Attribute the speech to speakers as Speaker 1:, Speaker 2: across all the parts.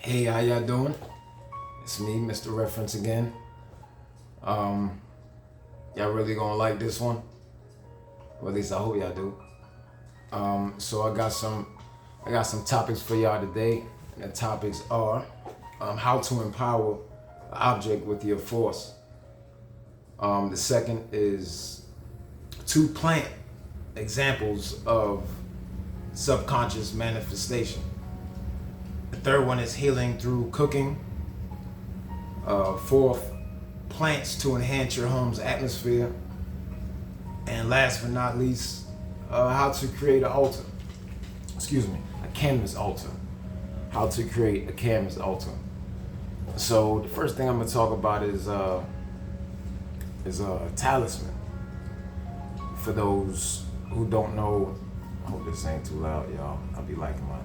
Speaker 1: Hey, how y'all doing? It's me, Mr. Reference again. Y'all really gonna like this one? Or at least I hope y'all do. So I got some topics for y'all today. And the topics are how to empower an object with your force. The second is to plant examples of subconscious manifestation. The third one is healing through cooking. Fourth, plants to enhance your home's atmosphere. And last but not least, how to create an altar. A canvas altar. How to create a canvas altar. So the first thing I'm gonna talk about is a talisman. For those who don't know, I hope this ain't too loud, y'all. I'll be liking my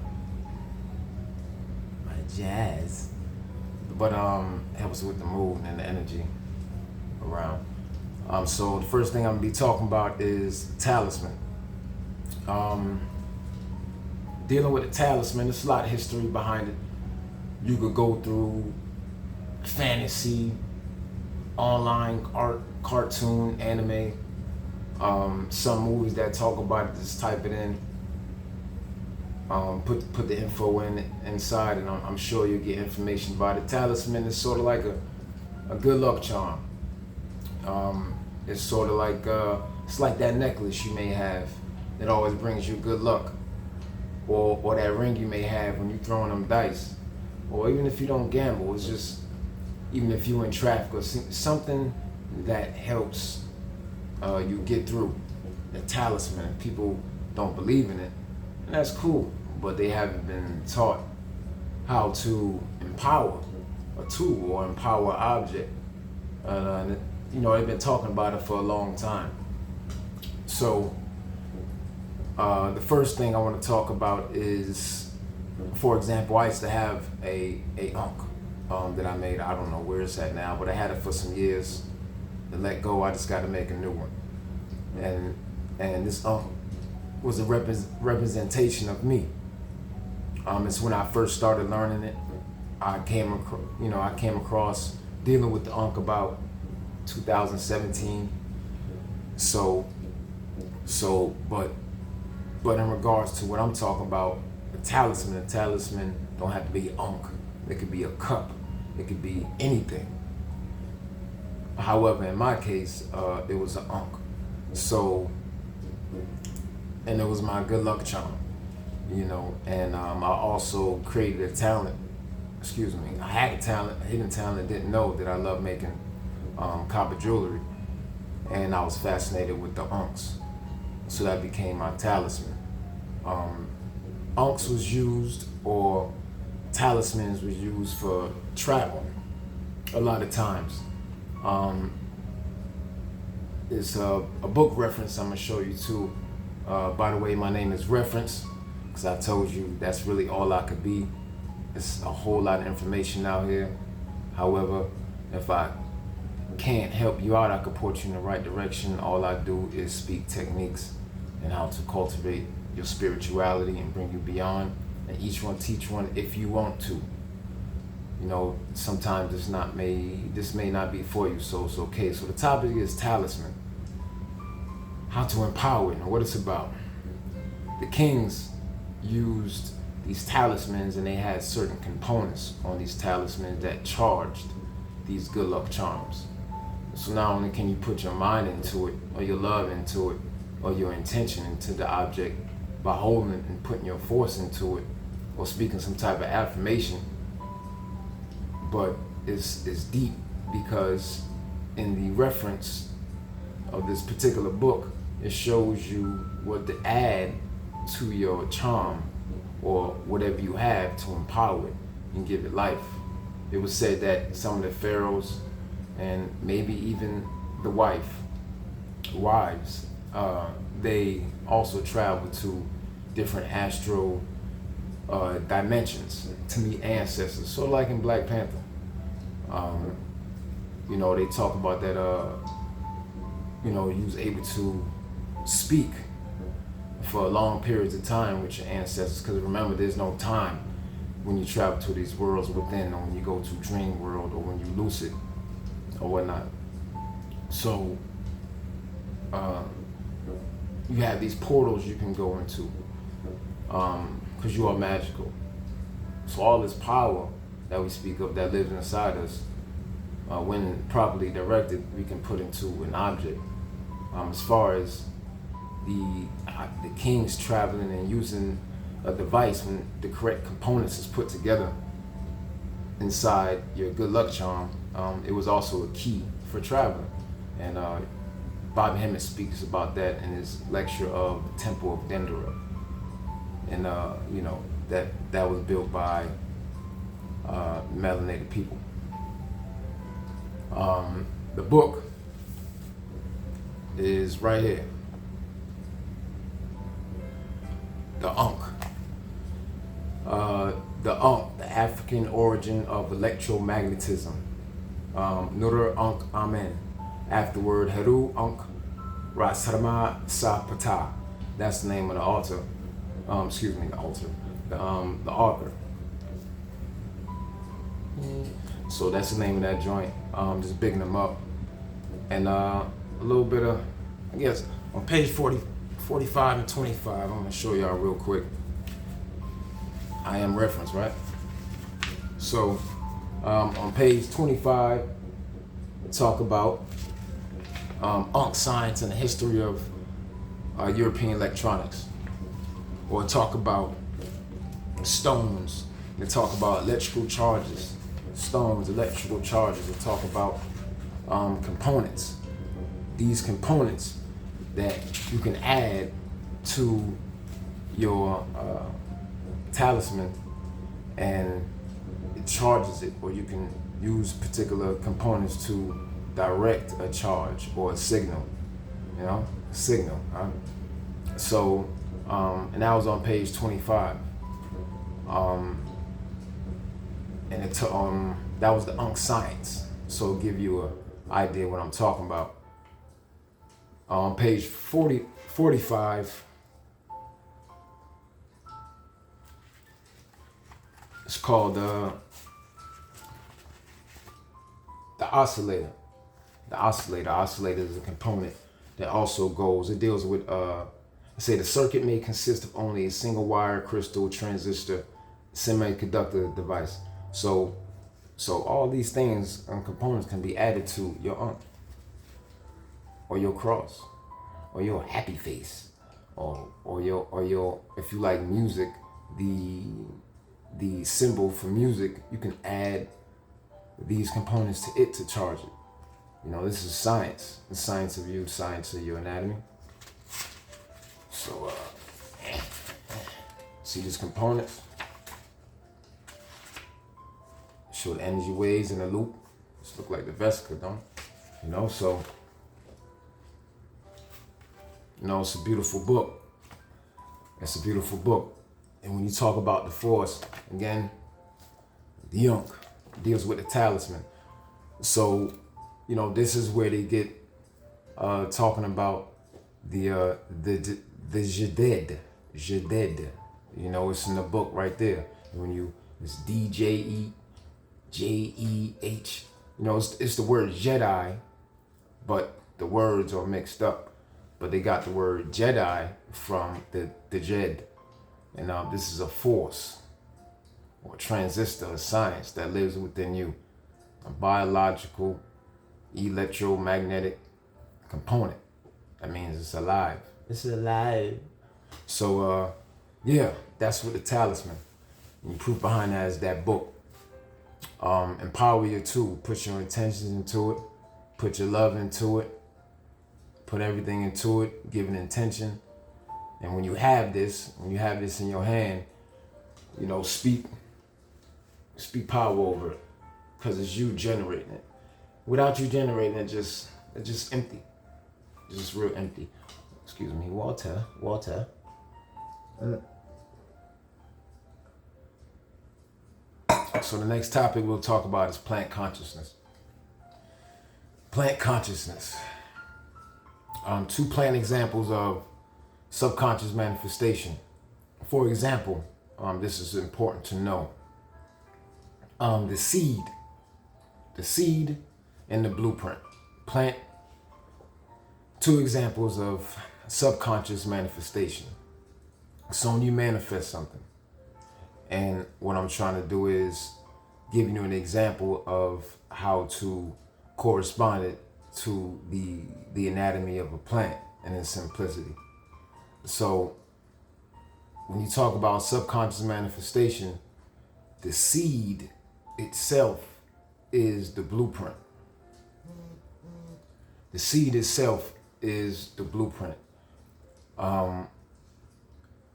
Speaker 1: jazz. But helps with the mood and the energy around. So the first thing I'm gonna be talking about is talisman. Dealing with a talisman, there's a lot of history behind it. You could go through fantasy, online art, cartoon, anime, some movies that talk about it. Just type it in, put the info inside, and I'm sure you'll get information about it. Talisman is sort of like a good luck charm. It's sort of like it's like that necklace you may have that always brings you good luck, or that ring you may have when you're throwing them dice, or even if you don't gamble. It's just even if you're in traffic or something that helps you get through. The talisman, people don't believe in it, and that's cool, but they haven't been taught how to empower a tool or empower an object. They've been talking about it for a long time. So the first thing I want to talk about is, for example, I used to have a Ankh that I made. I don't know where it's at now, but I had it for some years. To let go, I just got to make a new one. And this was a representation of me. It's when I first started learning it. I came across dealing with the Ankh about 2017. But in regards to what I'm talking about, a talisman don't have to be Ankh. It could be a cup. It could be anything. However, in my case, it was an Ankh. So, and it was my good luck charm, and I also created a talent. I had a hidden talent, didn't know that I love making copper jewelry, and I was fascinated with the Ankhs. So that became my talisman. Ankhs was used, or talismans was used for travel a lot of times. It's a book reference I'm gonna show you too. By the way, my name is Reference, because I told you that's really all I could be. It's a whole lot of information out here. However, if I can't help you out, I could point you in the right direction. All I do is speak techniques and how to cultivate your spirituality and bring you beyond, and each one teach one if you want to. Sometimes this may not be for you, so it's okay. So the topic is talisman. How to empower it and what it's about. The kings used these talismans, and they had certain components on these talismans that charged these good luck charms. So not only can you put your mind into it, or your love into it, or your intention into the object by holding it and putting your force into it, or speaking some type of affirmation, but it's deep, because in the reference of this particular book, it shows you what to add to your charm or whatever you have to empower it and give it life. It was said that some of the pharaohs, and maybe even the wives, they also traveled to different astral dimensions to meet ancestors. So like in Black Panther, they talk about that, you was able to speak for long periods of time with your ancestors, because remember, there's no time when you travel to these worlds within, or when you go to dream world, or when you lucid, or whatnot. So you have these portals you can go into, because you are magical. So all this power that we speak of that lives inside us, when properly directed, we can put into an object. As far as the kings traveling and using a device, when the correct components is put together inside your good luck charm, it was also a key for traveling. And Bob Hemmett speaks about that in his lecture of the Temple of Dendera. And you know, that was built by melanated people. The book is right here. The Ankh. The Ankh, the African origin of electromagnetism. Nur Ankh Amen. Afterward, Heru Ankh Rasarma Sapata. That's the name of the altar. Excuse me, the altar. The author. So that's the name of that joint. Just bigging them up. And a little bit of, I guess, on page 45 and 25, I'm gonna show y'all real quick. I am reference, right? So on page 25, we talk about Ankh science and the history of European electronics. Or talk about stones. They talk about electrical charges. Stones, electrical charges. They talk about components. These components that you can add to your talisman, and it charges it, or you can use particular components to direct a charge or a signal, you know, signal. Huh? So, and that was on page 25. And that was the Ankh science. So it'll give you an idea what I'm talking about. On page 45, it's called the oscillator. The oscillator. Oscillator is a component that also goes. It deals with. Say the circuit may consist of only a single wire, crystal, transistor, semiconductor device. So all these things and components can be added to your Ankh, or your cross, or your happy face, or your if you like music, the symbol for music, you can add these components to it to charge it. You know, this is science. The science of you, the science of your anatomy. So see these components? Show the energy waves in a loop. Just look like the Vesica, don't it? You know, so you know, it's a beautiful book. It's a beautiful book. And when you talk about the force, again, the Ankh deals with the talisman. So, you know, this is where they get talking about the ch2dv. ch2dv. You know, it's in the book right there. When it's DJEJEH. You know, it's the word Jedi, but the words are mixed up. But they got the word Jedi from the Jed. And this is a force, or a transistor, a science that lives within you. A biological, electromagnetic component. That means it's alive. It's alive. So, yeah, that's what the talisman. And the proof behind that is that book. Empower your tool. Put your intentions into it. Put your love into it. Put everything into it. Give an intention. And when you have this in your hand, you know, speak power over it, because it's you generating it. Without you generating it, it's just empty. It's just real empty. Excuse me, water. So the next topic we'll talk about is plant consciousness. Plant consciousness. Two plant examples of subconscious manifestation. For example, this is important to know. The seed and the blueprint. Plant. Two examples of subconscious manifestation. So when you manifest something, and what I'm trying to do is giving you an example of how to correspond it to the anatomy of a plant and its simplicity. So when you talk about subconscious manifestation, the seed itself is the blueprint. The seed itself is the blueprint.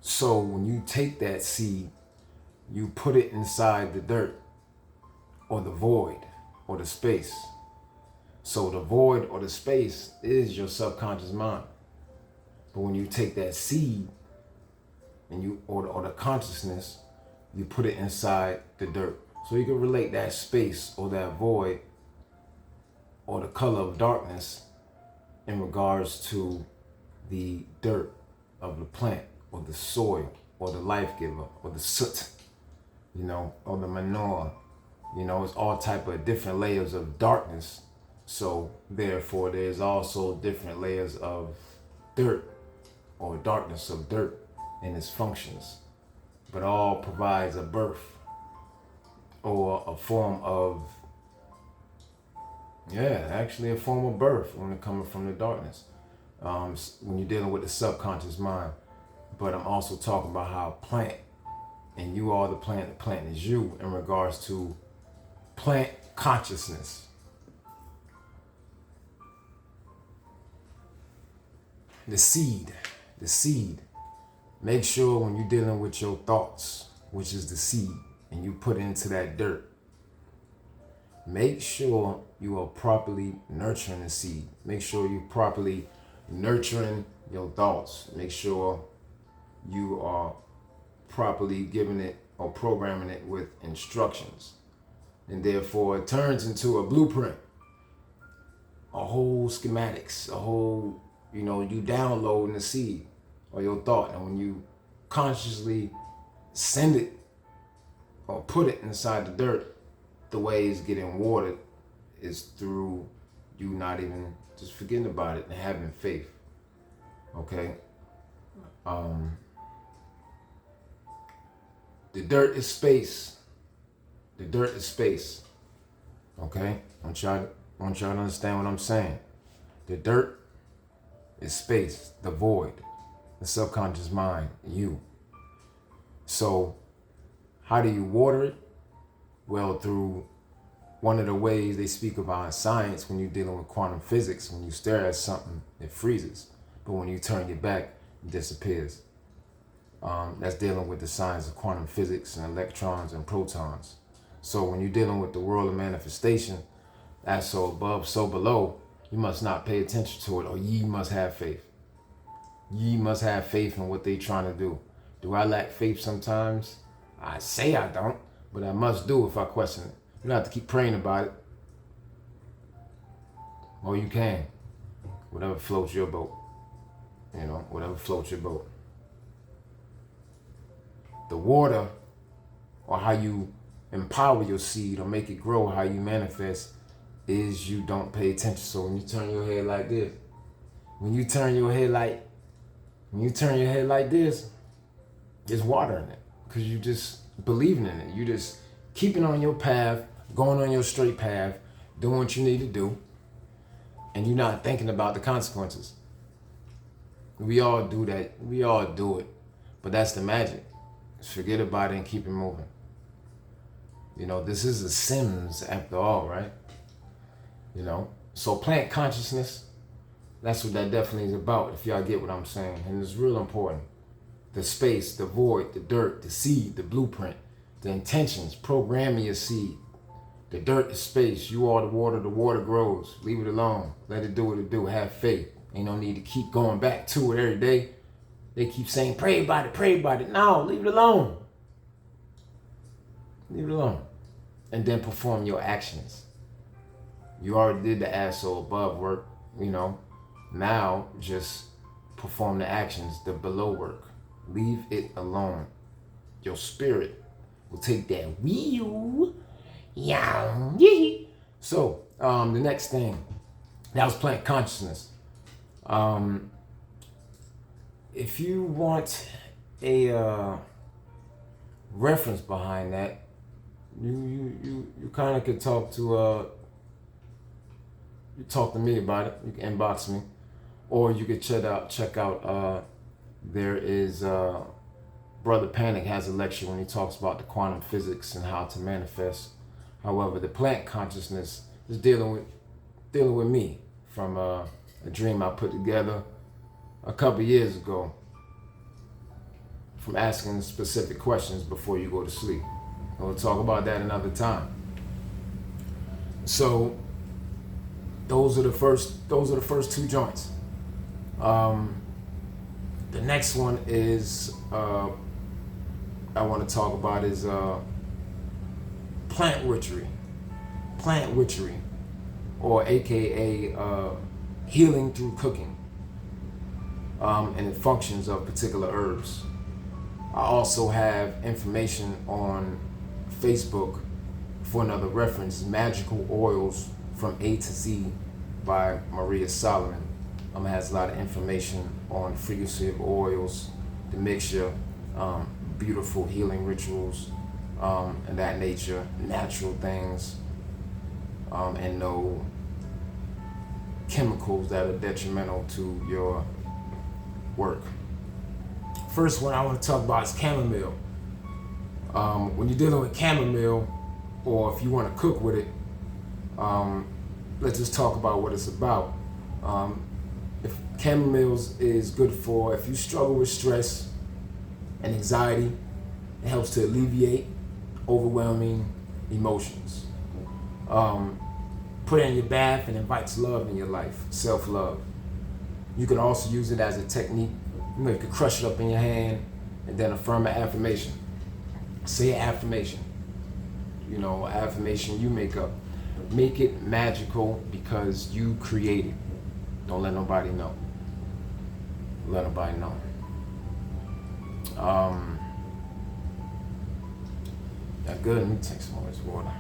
Speaker 1: So when you take that seed, you put it inside the dirt or the void or the space. So the void or the space is your subconscious mind. But when you take that seed and you or the consciousness, you put it inside the dirt. So you can relate that space or that void or the color of darkness in regards to the dirt of the plant or the soil or the life giver or the soot, or the manure. It's all type of different layers of darkness. So therefore there's also different layers of dirt or darkness of dirt in its functions, but all provides a birth or a form of, actually a form of birth when it coming from the darkness. When you're dealing with the subconscious mind. But I'm also talking about how a plant, and you are the plant is you, in regards to plant consciousness. The seed. Make sure when you're dealing with your thoughts, which is the seed, and you put it into that dirt, make sure you are properly nurturing the seed. Make sure you're properly nurturing your thoughts. Make sure you are properly giving it or programming it with instructions. And therefore it turns into a blueprint, a whole schematics, a whole, you downloading the seed or your thought. And when you consciously send it or put it inside the dirt, the way it's getting watered is through you not even just forgetting about it and having faith. Okay? The dirt is space. The dirt is space. Okay? I want y'all to understand what I'm saying. The dirt is space, the void, the subconscious mind, you. So how do you water it? Well, through one of the ways they speak about in science, when you're dealing with quantum physics, when you stare at something, it freezes. But when you turn your back, it disappears. That's dealing with the science of quantum physics and electrons and protons. So when you're dealing with the world of manifestation, as so above, so below, you must not pay attention to it, or ye must have faith. Ye must have faith in what they're trying to do. Do I lack faith sometimes? I say I don't, but I must do if I question it. You don't have to keep praying about it. Or you can. Whatever floats your boat. Whatever floats your boat. The water, or how you empower your seed or make it grow, how you manifest, is you don't pay attention. So when you turn your head like this, when you turn your head like this, there's water in it, because you just believing in it. You just keeping on your path, going on your straight path, doing what you need to do, and you're not thinking about the consequences. We all do that. We all do it, but that's the magic. Just forget about it and keep it moving. This is a Sims after all, right? So plant consciousness, that's what that definitely is about, if y'all get what I'm saying. And it's real important. The space, the void, the dirt, the seed, the blueprint, the intentions, programming your seed. The dirt is space. You are the water grows. Leave it alone. Let it do what it do. Have faith. Ain't no need to keep going back to it every day. They keep saying, pray about it. No, leave it alone. Leave it alone. And then perform your actions. You already did the as so above work, Now just perform the actions, the below work. Leave it alone. Your spirit will take that wheel Yeah. Yee. So, the next thing, that was plant consciousness. If you want a reference behind that, you kind of could talk to me about it. You can inbox me, or you could check out. There is Brother Panic has a lecture when he talks about the quantum physics and how to manifest. However, the plant consciousness is dealing with me from a dream I put together a couple years ago, from asking specific questions before you go to sleep. We'll talk about that another time. So those are the first two joints. The next one is I want to talk about is plant witchery, or AKA healing through cooking, and the functions of particular herbs. I also have information on Facebook for another reference, Magical Oils from A to Z by Maria Solomon. Has a lot of information on frequency of oils, the mixture, beautiful healing rituals, and that nature, natural things, and no chemicals that are detrimental to your work. First one I want to talk about is chamomile. When you're dealing with chamomile, or if you want to cook with it, let's just talk about what it's about. If chamomile is good for, if you struggle with stress and anxiety, it helps to alleviate overwhelming emotions. Put it in your bath and invites love in your life, self-love. You can also use it as a technique. You can crush it up in your hand and then affirm an affirmation. Say an affirmation. Affirmation you make up. Make it magical because you create it. Don't let nobody know. Let nobody know. That good. Let me take some more of this water.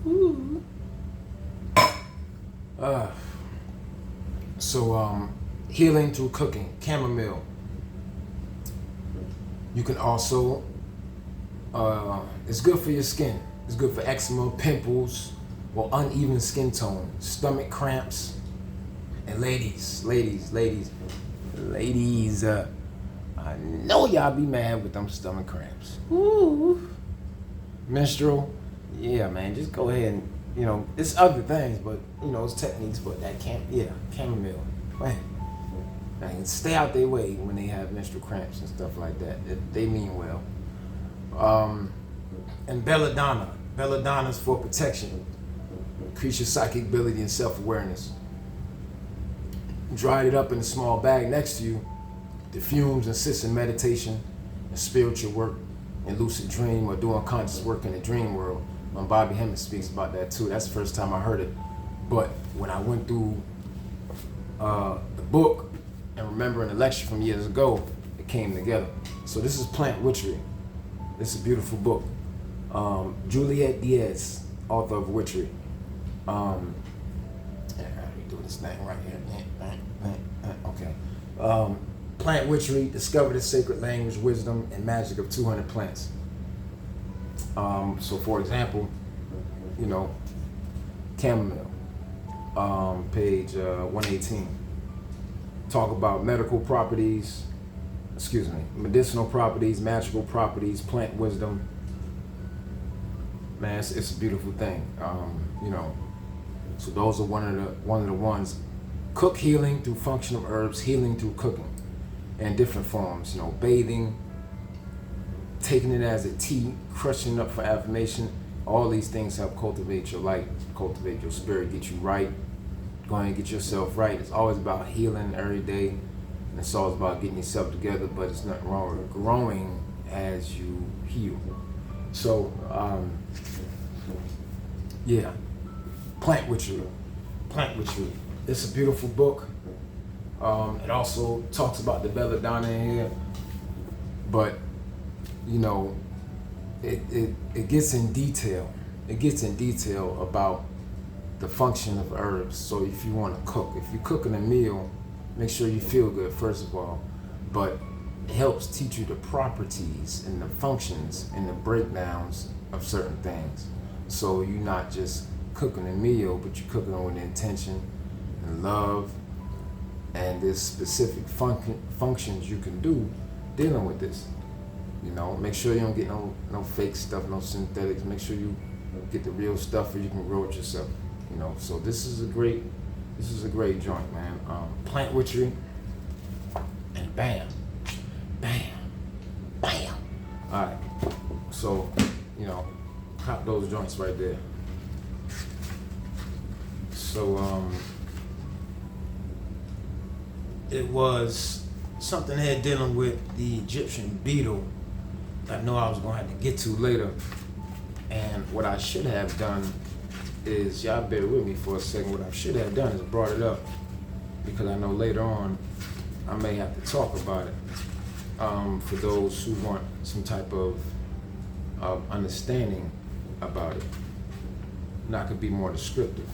Speaker 1: Ooh. So healing through cooking, chamomile. You can also, it's good for your skin. It's good for eczema, pimples, or uneven skin tone, stomach cramps, and ladies, I know y'all be mad with them stomach cramps. Ooh. Menstrual, yeah, man, just go ahead and, it's other things, but, it's techniques, but that chamomile, man. Stay out their way when they have menstrual cramps and stuff like that. They mean well. And belladonna. Belladonna is for protection. Increase your psychic ability and self-awareness. Dried it up in a small bag next to you. The fumes assist in meditation and spiritual work and lucid dream, or doing conscious work in the dream world. Bobby Hemmett speaks about that too. That's the first time I heard it. But when I went through the book and remembering the lecture from years ago, it came together. So this is Plant Witchery. This is a beautiful book. Juliet Diaz, author of Witchery. How do we do this thing right here? Okay. Plant Witchery, discover the sacred language, wisdom, and magic of 200 plants. So for example, chamomile, page 118. Talk about medicinal properties, magical properties, plant wisdom. Man, it's a beautiful thing. So those are one of the ones. Cook healing through functional herbs, healing through cooking, in different forms. Bathing, taking it as a tea, crushing it up for affirmation. All these things help cultivate your light, cultivate your spirit, get you right. Go ahead and get yourself right. It's always about healing every day, and it's always about getting yourself together, but it's nothing wrong with growing as you heal. So, Plant Witchery. It's a beautiful book. It also talks about the belladonna in here, but you know, it gets in detail. It gets in detail about the function of herbs. So if you want to cook, if you're cooking a meal, make sure you feel good first of all, but it helps teach you the properties and the functions and the breakdowns of certain things. So you're not just cooking a meal, but you're cooking with intention and love, and there's specific functions you can do dealing with this. You know, make sure you don't get no fake stuff, no synthetics. Make sure you get the real stuff, or you can grow it yourself. You know, so this is a great joint, man. Plant witchery, and bam, bam, bam. All right, so you know, pop those joints right there. So it was something I had dealing with the Egyptian beetle. I know I was going to have to get to later, and what I should have done is, y'all bear with me for a second, what I should have done is brought it up, because I know later on I may have to talk about it, for those who want some type of understanding about it. And I could be more descriptive,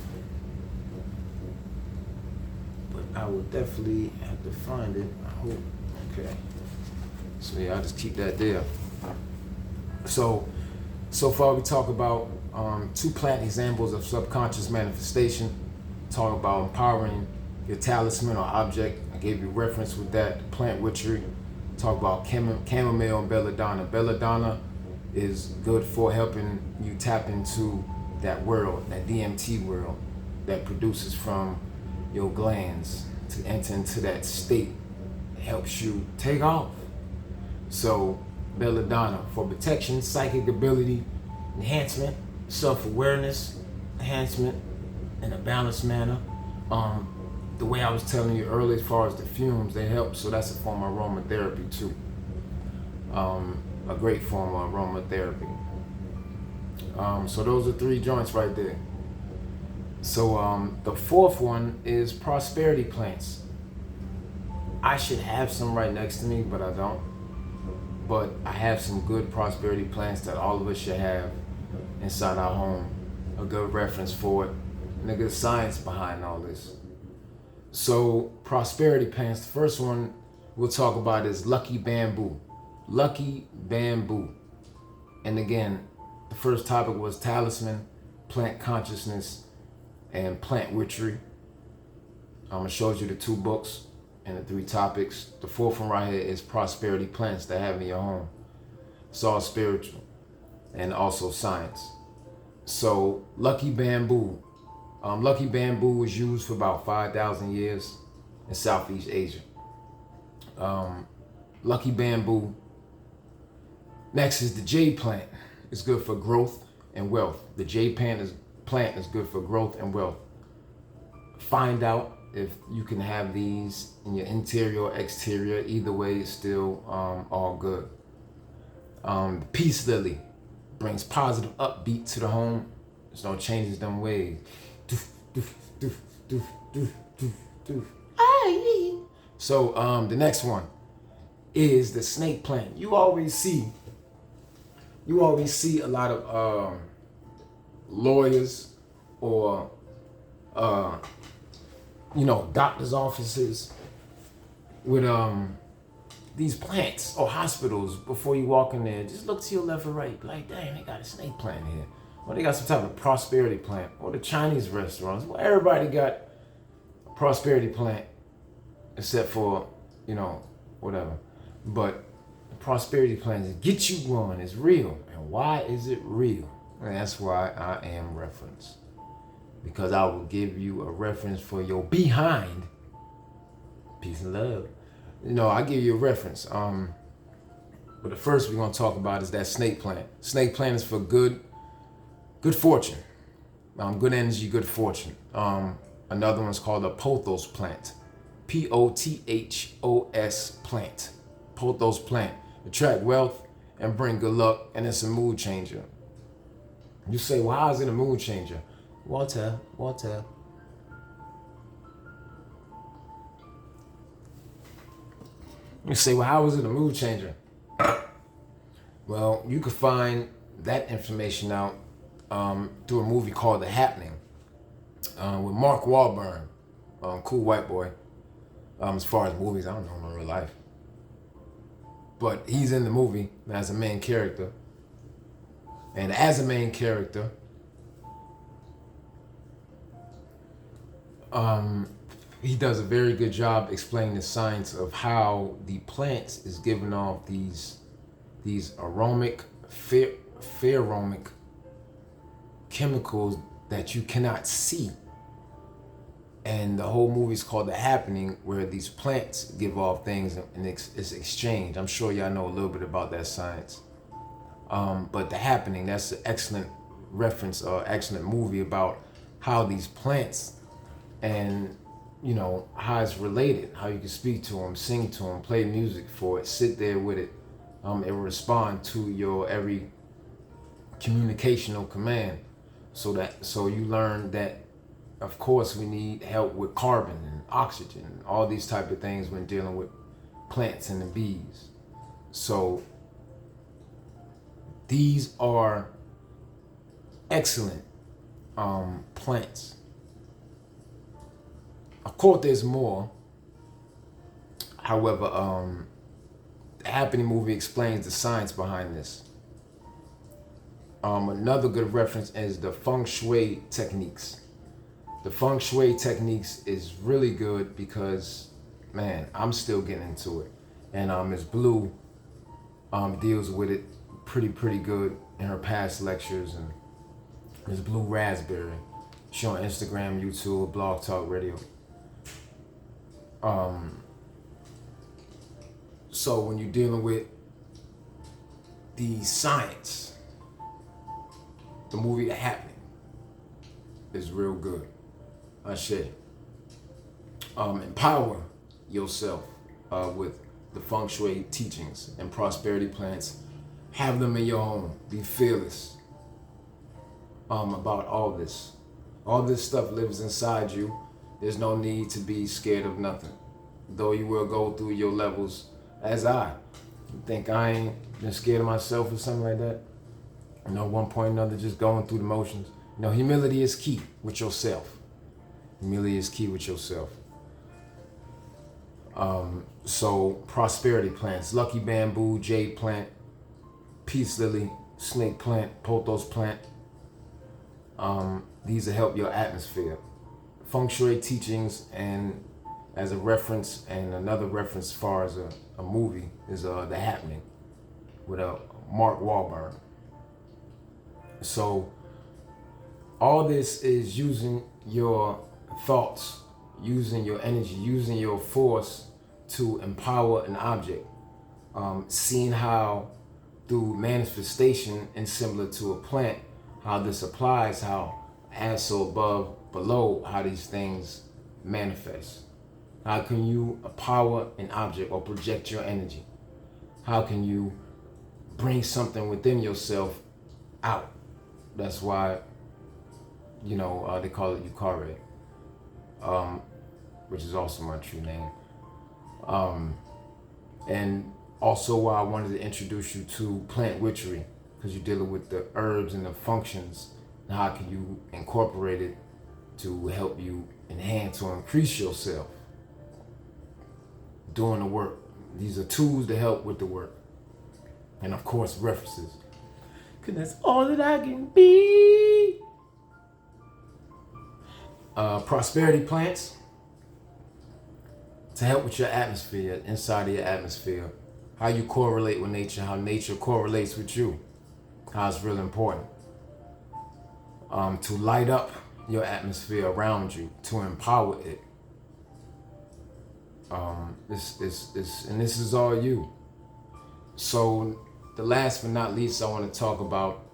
Speaker 1: but I will definitely have to find it, I hope. Okay, so yeah, I'll just keep that there. So far we talk about 2 plant examples of subconscious manifestation. Talk about empowering your talisman or object. I gave you reference with that. Plant witchery. Talk about chamomile and belladonna. Belladonna is good for helping you tap into that world, that DMT world that produces from your glands to enter into that state. It helps you take off. So belladonna for protection, psychic ability, enhancement, self-awareness, enhancement in a balanced manner. The way I was telling you earlier, as far as the fumes, they help. So that's a form of aromatherapy too. A great form of aromatherapy. So those are 3 joints right there. So the 4th one is prosperity plants. I should have some right next to me, but I don't. But I have some good prosperity plants that all of us should have inside our home. A good reference for it, and a good science behind all this. So prosperity plants, the first one we'll talk about is lucky bamboo. Lucky bamboo. And again, the first topic was talisman, plant consciousness, and plant witchery. I showed you the 2 books and the 3 topics. The 4th one right here is prosperity plants that have in your home. It's all spiritual and also science. So lucky bamboo. Lucky bamboo was used for about 5,000 years in Southeast Asia. Lucky bamboo. Next is the jade plant. It's good for growth and wealth. The jade plant is good for growth and wealth. Find out if you can have these in your interior or exterior. Either way, it's still all good. The peace lily brings positive upbeat to the home. There's no changes them ways. So the next one is the snake plant. You always see a lot of lawyers or doctors' offices with these plants, or hospitals. Before you walk in there, just look to your left or right, like, dang, they got a snake plant here, or they got some type of prosperity plant. Or the Chinese restaurants, well, everybody got a prosperity plant except for whatever. But the prosperity plant get you going. It's real. And why is it real? And that's why I am reference, because I will give you a reference for your behind. Peace and love. I give you a reference. But the first we're gonna talk about is that snake plant. Snake plant is for good fortune, good energy, good fortune. Another one's called a pothos plant. Pothos plant. Pothos plant. Attract wealth and bring good luck, and it's a mood changer. You say, well, how is it a mood changer? Water. You say, well, how is it a mood changer? Well, you can find that information out through a movie called The Happening with Mark Wahlberg, cool white boy. As far as movies, I don't know him in real life, but he's in the movie as a main character. And as a main character, he does a very good job explaining the science of how the plants is giving off these aromatic, pheromic chemicals that you cannot see. And the whole movie is called The Happening, where these plants give off things and it's exchange. I'm sure y'all know a little bit about that science. But The Happening, that's an excellent reference or excellent movie about how these plants and, you know, how it's related, how you can speak to them, sing to them, play music for it, sit there with it. It will respond to your every communicational command. So you learn that, of course, we need help with carbon and oxygen and all these type of things when dealing with plants and the bees. So these are excellent plants. Of course, there's more. However, the Happening movie explains the science behind this. Another good reference is the feng shui techniques. The feng shui techniques is really good because, man, I'm still getting into it. And Ms. Blue deals with it pretty good in her past lectures. And Ms. Blue Raspberry, she on Instagram, YouTube, Blog Talk Radio. So when you're dealing with the science, the movie The Happening is real good. I say, empower yourself with the feng shui teachings and prosperity plants. Have them in your home. Be fearless about all this. All this stuff lives inside you. There's no need to be scared of nothing. Though you will go through your levels, as I. You think I ain't been scared of myself or something like that? You know, one point or another, just going through the motions. You know, humility is key with yourself. Humility is key with yourself. So prosperity plants, lucky bamboo, jade plant, peace lily, snake plant, pothos plant. These will help your atmosphere. Feng shui teachings, and as a reference, and another reference as far as a movie is The Happening with Mark Wahlberg. So all this is using your thoughts, using your energy, using your force to empower an object. Seeing how through manifestation and similar to a plant, how this applies, how as so above, below, how these things manifest. How can you empower an object or project your energy? How can you bring something within yourself out? That's why, you know, they call it Kreate, which is also my true name. And also why I wanted to introduce you to plant witchery, because you're dealing with the herbs and the functions, and how can you incorporate it to help you enhance or increase yourself doing the work. These are tools to help with the work. And of course, references. Because that's all that I can be. Prosperity plants to help with your atmosphere, inside of your atmosphere. How you correlate with nature, how nature correlates with you. How it's really important. To light up your atmosphere around you, to empower it. And this is all you. So the last but not least I want to talk about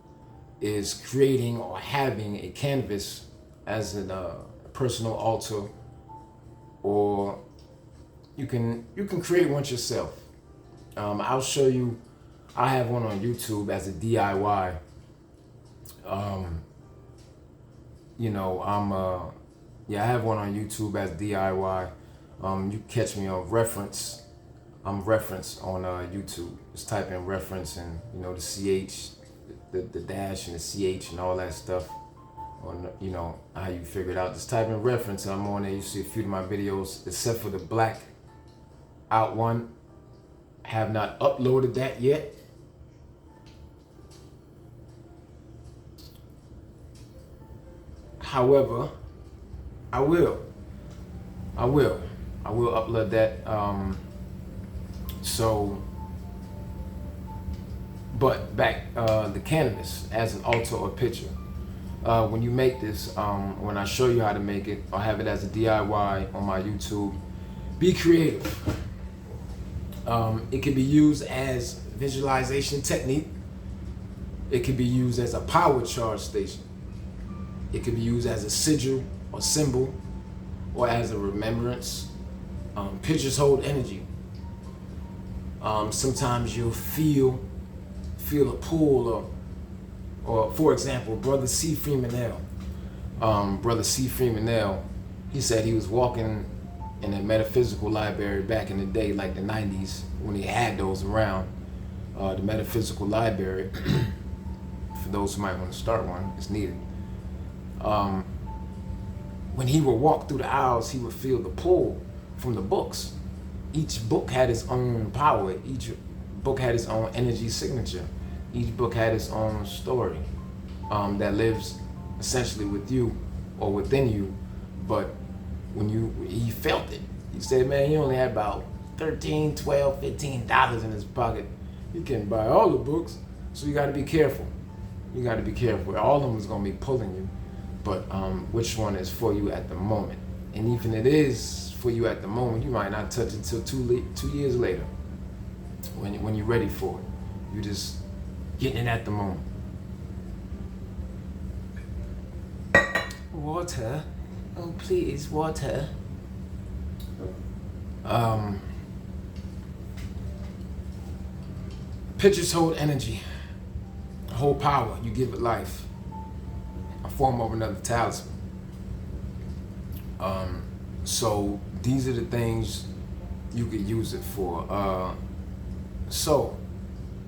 Speaker 1: is creating or having a canvas as a personal altar, or you can create one yourself. I'll show you. I have one on YouTube as a DIY. I have one on YouTube as DIY. You catch me on reference reference on YouTube. Just type in reference and the CH, the dash and the CH and all that stuff. Or how you figure it out. Just type in reference and I'm on there. You see a few of my videos, except for the black out one. I have not uploaded that yet. However, I will upload that. But back the canvas as an altar or picture. When you make this, when I show you how to make it, I'll have it as a DIY on my YouTube. Be creative. It can be used as visualization technique. It can be used as a power charge station. It can be used as a sigil or symbol, or as a remembrance. Pictures hold energy. Sometimes you'll feel a pull, or for example, Brother C. Freeman L. He said he was walking in a metaphysical library back in the day, like the 90s, when they had those around. The metaphysical library, for those who might want to start one, it's needed. When he would walk through the aisles, he would feel the pull from the books. Each book had its own power. Each book had its own energy signature. Each book had its own story that lives essentially with you or within you. But he felt it. He said, man, he only had about $13, $12, $15 in his pocket. He can't buy all the books, so you got to be careful. All of them is going to be pulling you, but which one is for you at the moment? And even if it is for you at the moment, you might not touch it until 2 years later, when you're ready for it. You just getting it at the moment. Water, oh please, water. Pictures hold energy, hold power. You give it life, a form of another talisman. So these are the things you could use it for. So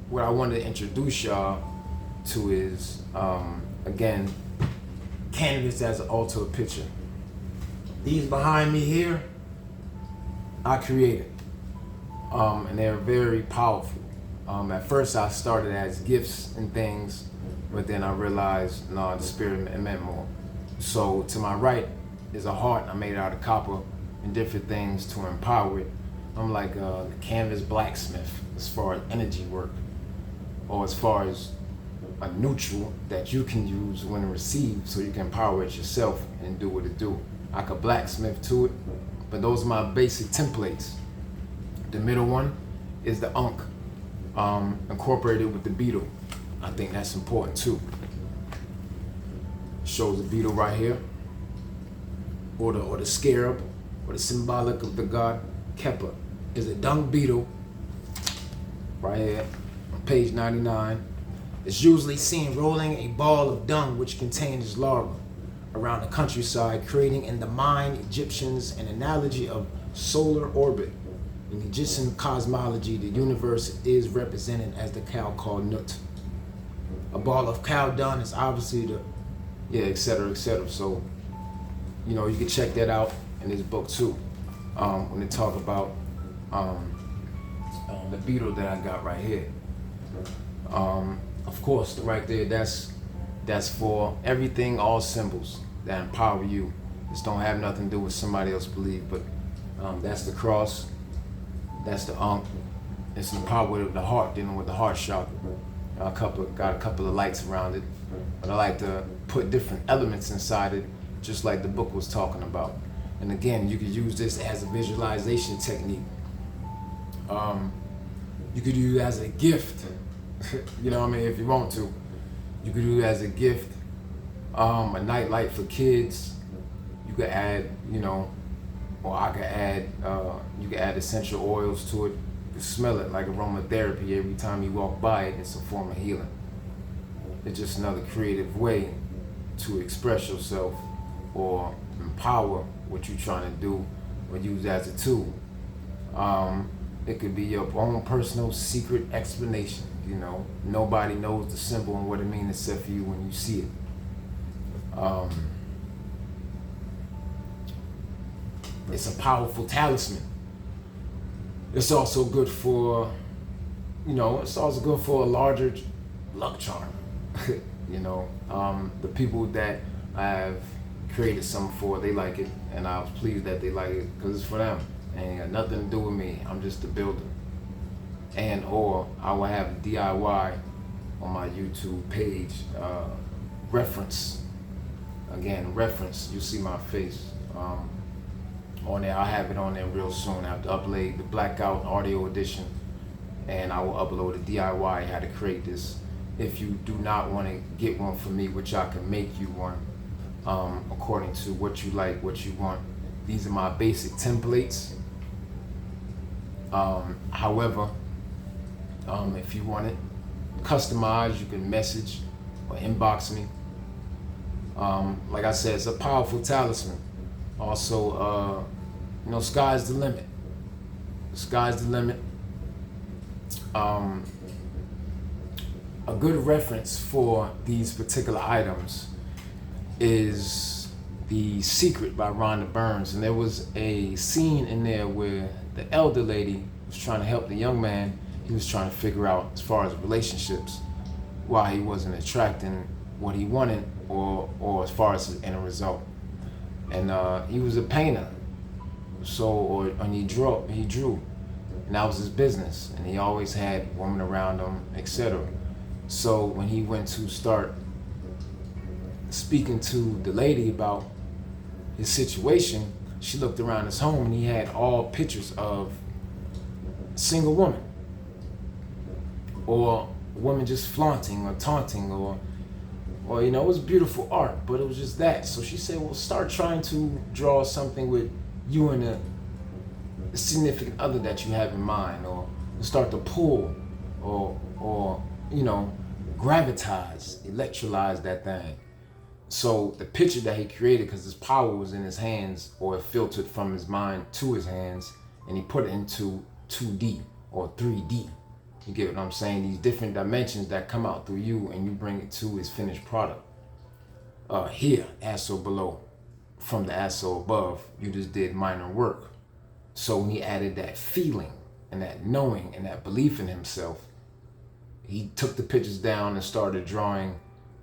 Speaker 1: what I wanted to introduce y'all to is, again, canvas as an altar picture. These behind me here, I created, and they're very powerful. At first I started as gifts and things, but then I realized, no, the spirit meant more. So to my right is a heart I made out of copper and different things to empower it. I'm like the canvas blacksmith as far as energy work, or as far as a neutral that you can use when received so you can empower it yourself and do what it do. I could blacksmith to it, but those are my basic templates. The middle one is the Ankh, incorporated with the beetle. I think that's important too. Shows the beetle right here, or the scarab, or the symbolic of the god Kepa. Is a dung beetle right here on page 99. It's usually seen rolling a ball of dung which contains larvae around the countryside, creating in the mind Egyptians an analogy of solar orbit. In Egyptian cosmology, the universe is represented as the cow called Nut. A ball of cow dung is obviously etc., etc. So, you can check that out in this book too, when they talk about the beetle that I got right here. Of course, right there, that's for everything, all symbols that empower you. This don't have nothing to do with somebody else's belief, but that's the cross, that's the Ankh. It's the power of the heart, dealing with the heart chakra. Got a couple of lights around it, but I like to put different elements inside it, just like the book was talking about. And again, you could use this as a visualization technique. You could use it as a gift. You know what I mean? If you want to, you could do it as a gift. A night light for kids. You could add, or I could add. You could add essential oils to it. You could smell it like aromatherapy. Every time you walk by it, it's a form of healing. It's just another creative way to express yourself or empower what you're trying to do, or use as a tool. It could be your own personal secret explanation. You know, nobody knows the symbol and what it means except for you when you see it. It's a powerful talisman. It's also good for, it's also good for a larger luck charm. You know, the people that I've created something for, they like it, and I was pleased that they like it because it's for them. And it got nothing to do with me. I'm just the builder. And or I will have DIY on my YouTube page. Reference. Again, reference. You see my face on there. I'll have it on there real soon. I have to upload the blackout audio edition, and I will upload a DIY how to create this. If you do not want to get one from me, which I can make you one according to what you like, what you want. These are my basic templates. However, if you want it customized, you can message or inbox me. Like I said, it's a powerful talisman. Also, sky's the limit. Sky's the limit. A good reference for these particular items is The Secret by Rhonda Burns. And there was a scene in there where the elder lady was trying to help the young man. He was trying to figure out, as far as relationships, why he wasn't attracting what he wanted or as far as his end result. And he was a painter, and he drew, and that was his business, and he always had women around him, etc. So when he went to start speaking to the lady about his situation, she looked around his home and he had all pictures of single women, or women just flaunting or taunting, or it was beautiful art, but it was just that. So she said, well, start trying to draw something with you and a significant other that you have in mind, or start to pull, or gravitize, electrolyze that thing. So the picture that he created, because his power was in his hands, or it filtered from his mind to his hands, and he put it into 2D or 3D. You get what I'm saying? These different dimensions that come out through you, and you bring it to his finished product. Here, asshole below, from the asshole above, you just did minor work. So when he added that feeling and that knowing and that belief in himself, he took the pictures down and started drawing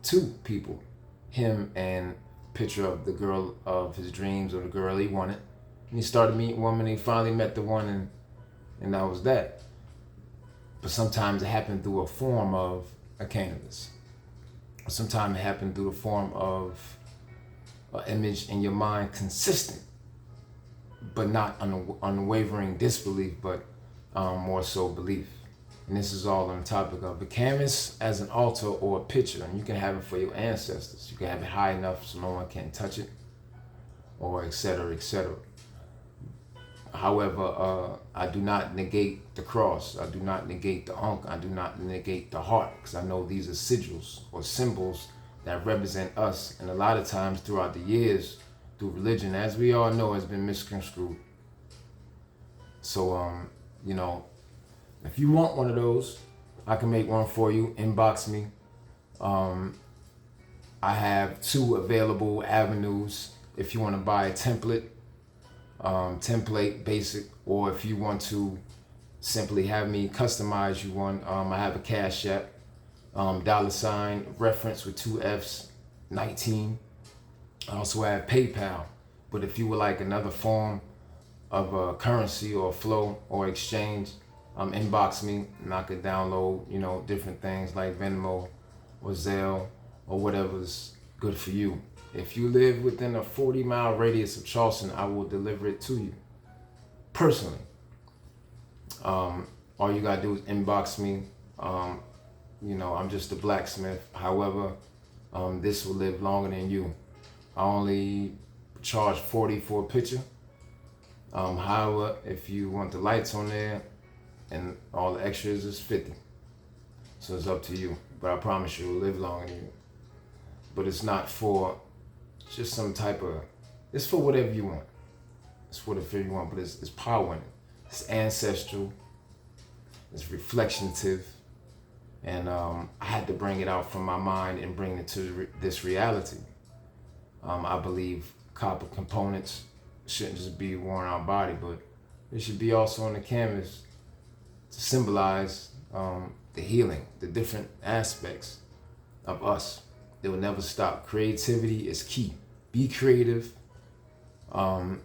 Speaker 1: two people, him and a picture of the girl of his dreams, or the girl he wanted. And he started meeting women. He finally met the one, and that was that. But sometimes it happened through a form of a canvas. Sometimes it happened through the form of an image in your mind, consistent, but not unwavering disbelief, but more so belief. And this is all on the topic of the canvas as an altar or a picture. And you can have it for your ancestors. You can have it high enough so no one can touch it, or etc., etc. However, I do not negate the cross. I do not negate the ankh. I do not negate the heart, because I know these are sigils or symbols that represent us. And a lot of times throughout the years, through religion, as we all know, has been misconstrued. So, if you want one of those, I can make one for you. Inbox me. I have 2 available avenues. If you want to buy a template basic, or if you want to simply have me customize you one, I have a Cash App, $ reference with 2 F's, 19. I also have PayPal. But if you would like another form of currency or flow or exchange, inbox me and I could download, different things like Venmo or Zelle or whatever's good for you. If you live within a 40-mile radius of Charleston, I will deliver it to you personally. All you gotta do is inbox me. I'm just a blacksmith. However, this will live longer than you. I only charge $40 for a picture. However, if you want the lights on there and all the extras, is $50. So it's up to you. But I promise you, it will live longer than you. But it's not for just some type of, it's for whatever you want. It's for whatever you want, but it's power in it. It's ancestral, It's reflectionative. And I had to bring it out from my mind and bring it to this reality. I believe copper components shouldn't just be worn on our body, but it should be also on the canvas to symbolize the healing, the different aspects of us. It will never stop. Creativity is key. Be creative. And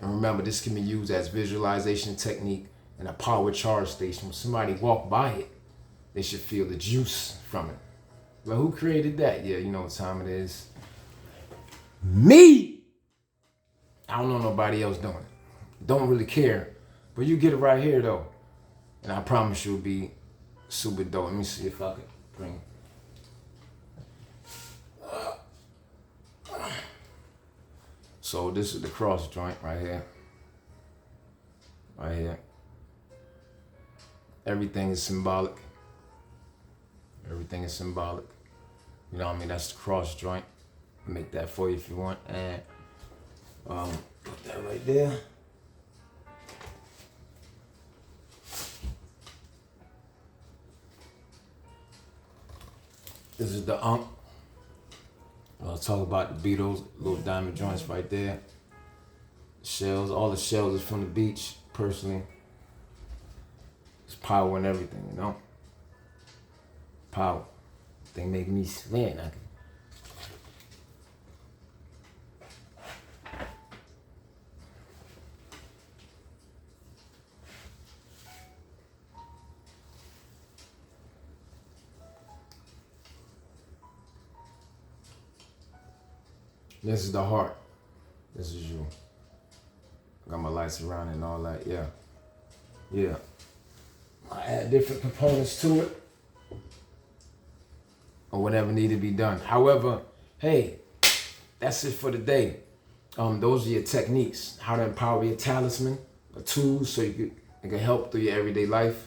Speaker 1: remember, this can be used as visualization technique and a power charge station. When somebody walk by it, they should feel the juice from it. But who created that? Yeah, you know what time it is. Me! I don't know nobody else doing it. Don't really care. But you get it right here, though. And I promise you'll be super dope. Let me see if I can bring it. So this is the cross joint right here. Right here. Everything is symbolic. Everything is symbolic. You know what I mean? That's the cross joint. Make that for you if you want. And put that right there. This is the Ankh. I'll talk about the Beatles, little diamond joints right there. Shells, all the shells is from the beach, personally. It's power and everything, you know? Power. They make me sweat. This is the heart. This is you. Got my lights around and all that. Yeah. Yeah. I add different components to it, or whatever needed to be done. However, hey, that's it for the day. Those are your techniques. How to empower your talisman, a tool so it can help through your everyday life.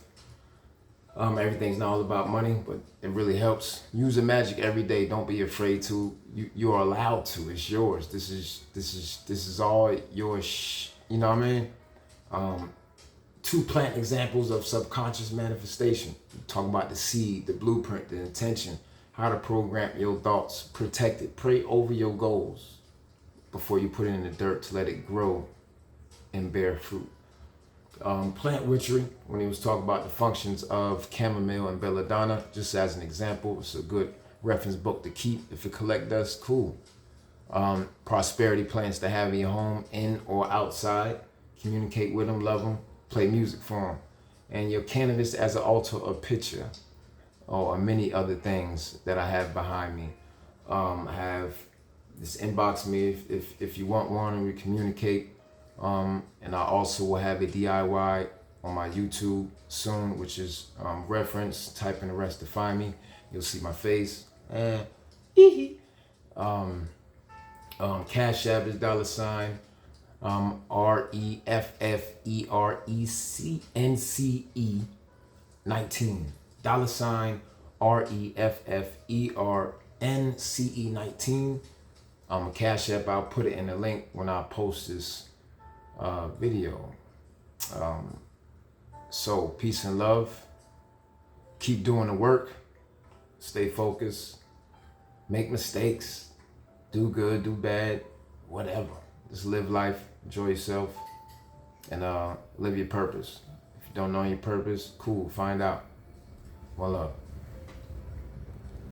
Speaker 1: Everything's not all about money, but it really helps. Use the magic every day. Don't be afraid to. You are allowed to. It's yours. This is all yours. You know what I mean? 2 plant examples of subconscious manifestation. Talk about the seed, the blueprint, the intention, how to program your thoughts, protect it, pray over your goals before you put it in the dirt to let it grow and bear fruit. Plant witchery, when he was talking about the functions of chamomile and belladonna, just as an example. It's a good reference book to keep. If you collect dust, cool. Prosperity plants to have in your home, in or outside. Communicate with them, love them, play music for them. And your canvas as an altar or picture, or many other things that I have behind me. Have this, inbox me if you want one and we communicate. And I also will have a DIY on my YouTube soon, which is reference, type in the rest to find me. You'll see my face. Cash App is $, REFFERECNCE 19. $REFFERNCE 19. Cash App, I'll put it in the link when I post this video. So peace and love. Keep doing the work. Stay focused. Make mistakes. Do good, do bad, whatever. Just live life, enjoy yourself, and live your purpose. If you don't know your purpose, cool, find out. One love.